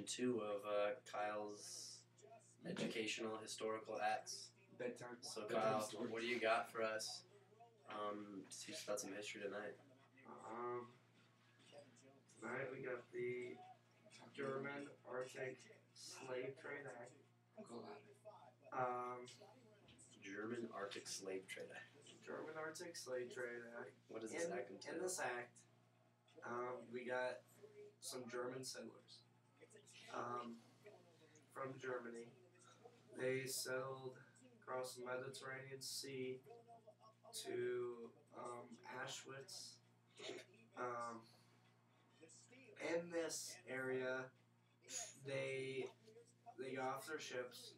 Two of Kyle's educational historical acts. Bedtime. So Bedtime Kyle, story. what do you got for us? Teach us about some history tonight. Tonight we got the German Arctic Slave Trade Act. German Arctic Slave Trade Act. German Arctic Slave Trade Act. What does this act entail? In this act, we got some German settlers from Germany. They sailed across the Mediterranean Sea to Auschwitz. In this area, they got off their ships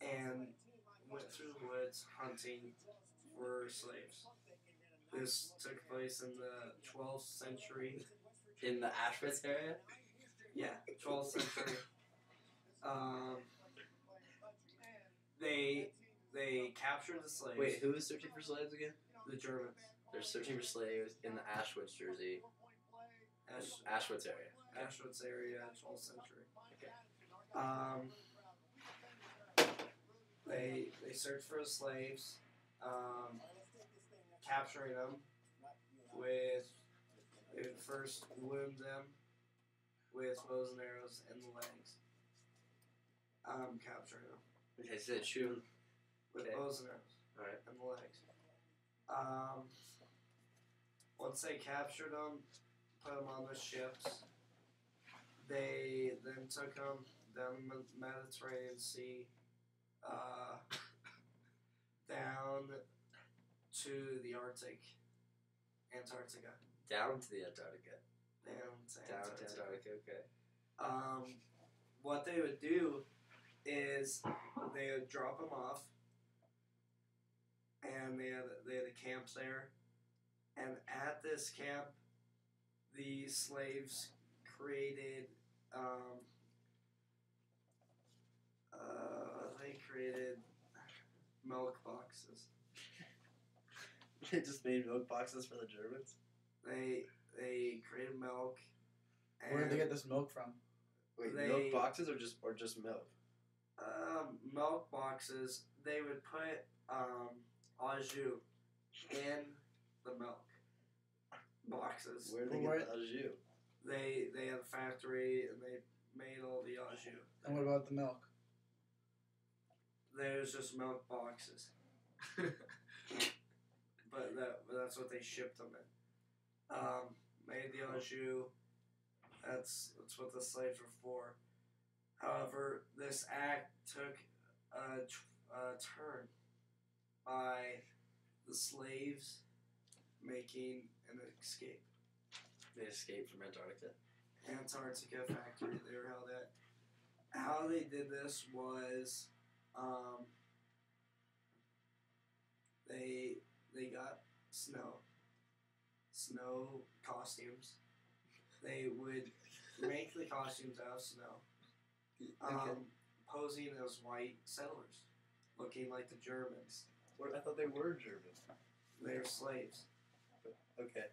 and went through the woods hunting for slaves. This took place in the 12th century. In the Auschwitz area? Yeah, 12th century. They captured the slaves. Wait, who was searching for slaves again? The Germans. They're searching for slaves in the Auschwitz, Jersey. Auschwitz area. Auschwitz area, 12th century. Okay. They searched for the slaves, capturing them they would first wound them with bows and arrows in the legs. Capturing them. Okay, so they shoot them. With bows and arrows. Alright. In the legs. Once they captured them, put them on the ships, they then took them down the Mediterranean Sea, down to the Antarctica. Down to the Antarctica. Down to Antarctica, okay. What they would do is they would drop them off, and they had a camp there, and at this camp, the slaves created milk boxes. They just made milk boxes for the Germans? They created milk. And where did they get this milk from? Wait, milk boxes or just milk? Milk boxes. They would put au jus in the milk boxes. Where did they get the au jus? They had a factory and they made all the au jus. And what about the milk? There's just milk boxes. But that's what they shipped them in. Made the au jus. That's what the slaves were for. However, this act took a turn by the slaves making an escape. They escaped from Antarctica. Antarctica factory they were held at. How they did this was they got snow costumes. They would make the costumes out of snow, posing as white settlers, looking like the Germans. I thought they were German. They're slaves. Okay.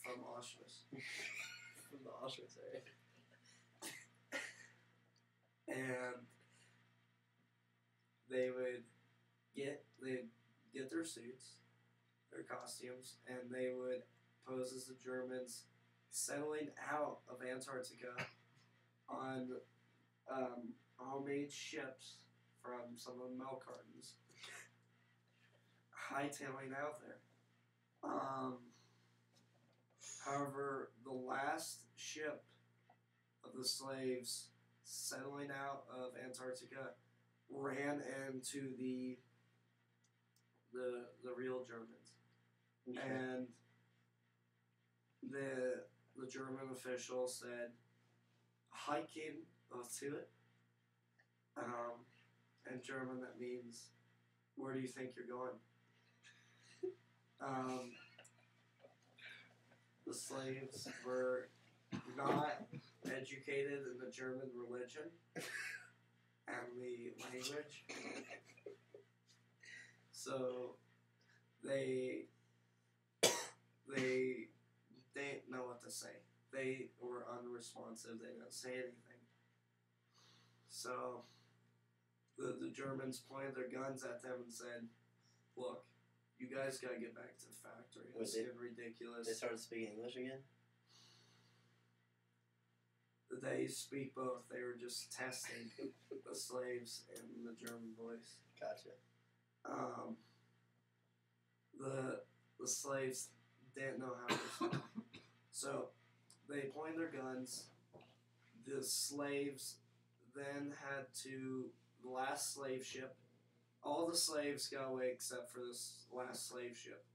From Auschwitz. From the Auschwitz area. And they would get their suits, their costumes, and they would pose as the Germans settling out of Antarctica on homemade ships from some of the milk cartons, hightailing out there. However, the last ship of the slaves settling out of Antarctica ran into the real Germans. Okay. And the German official said, hiking to it. In German, that means, where do you think you're going? The slaves were not educated in the German religion and the language. So they didn't know what to say. they were unresponsive. They didn't say anything. So the Germans pointed their guns at them and said, "Look, you guys gotta get back to the factory. It's getting ridiculous." They started speaking English again? They speak both. They were just testing the slaves and the German voice. Gotcha. The slaves didn't know how to respond. So they pointed their guns. The slaves then had to, the last slave ship, all the slaves got away except for this last slave ship.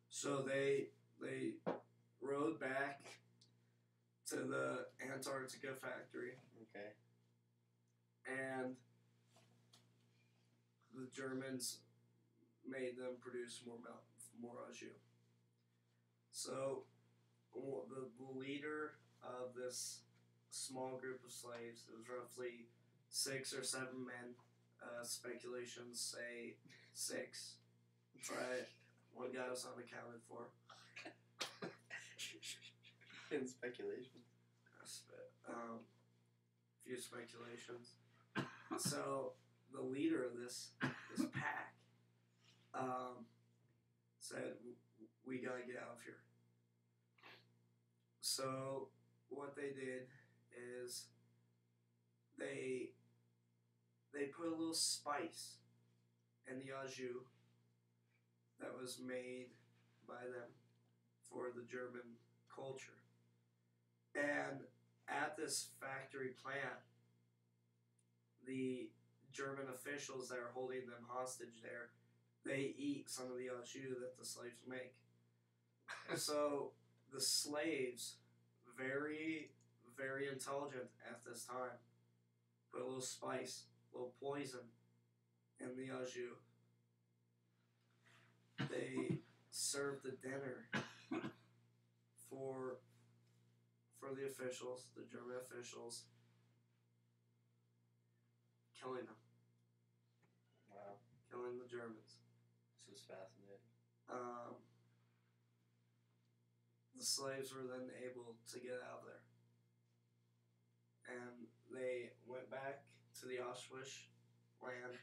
So they rode back to the Antarctica factory. Okay. And the Germans made them produce more au jus. So the leader of this small group of slaves, it was roughly 6 or 7 men. Speculations say 6. But one guy was unaccounted for. In speculation. Few speculations. So the leader of this pack said, "We gotta get out of here." So what they did is they put a little spice in the au jus that was made by them for the German culture. And at this factory plant, the German officials that are holding them hostage there, they eat some of the au jus that the slaves make. So the slaves, very, very intelligent at this time, put a little spice, a little poison in the au jus. They served the dinner for the officials, the German officials, killing them. Wow. Killing the Germans. This is fascinating. The slaves were then able to get out of there. And they went back to the Auschwitz land.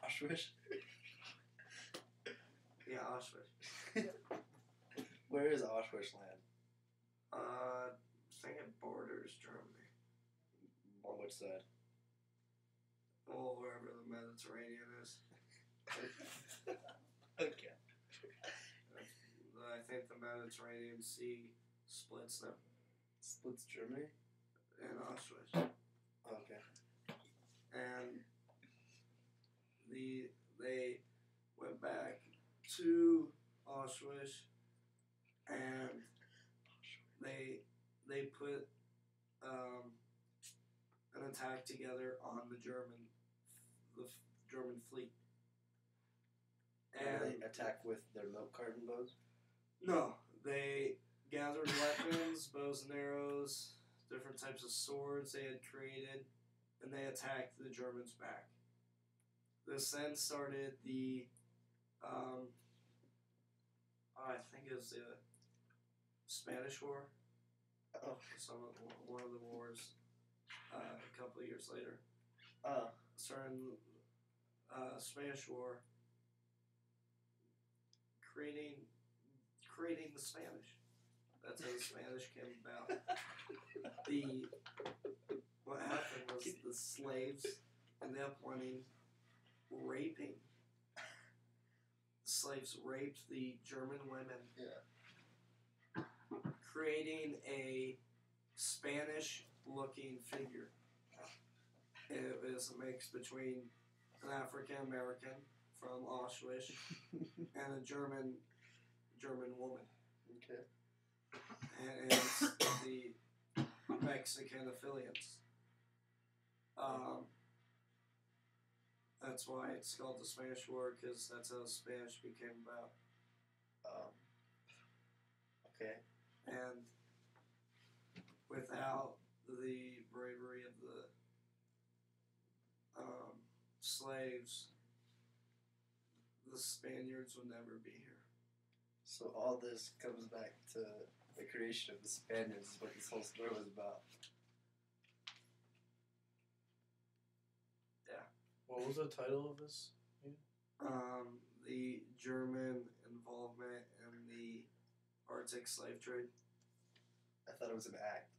Auschwitz? Yeah, Auschwitz. Where is Auschwitz land? I think it borders Germany. On which side? Well, wherever the Mediterranean is. Okay. I think the Mediterranean Sea splits them. Splits Germany? And Auschwitz. Okay. And they went back to Auschwitz and they put an attack together on the German fleet. And they attack with their milk carton bows? No, they gathered weapons, bows and arrows, different types of swords they had created, and they attacked the Germans back. This then started the, I think it was the Spanish War. Oh. One of the wars a couple of years later. Starting Spanish War, creating the Spanish. That's how the Spanish came about. What happened was the slaves ended up raping. The slaves raped the German women. Yeah. Creating a Spanish-looking figure. It was a mix between an African American from Auschwitz and a German woman. Okay. And it's the Mexican affiliates. That's why it's called the Spanish War, because that's how Spanish became about. Okay. And without the bravery of the slaves, the Spaniards would never be here. So all this comes back to the creation of the Spaniards is what this whole story was about. What was the title of this? The German involvement in the Arctic slave trade. I thought it was an act.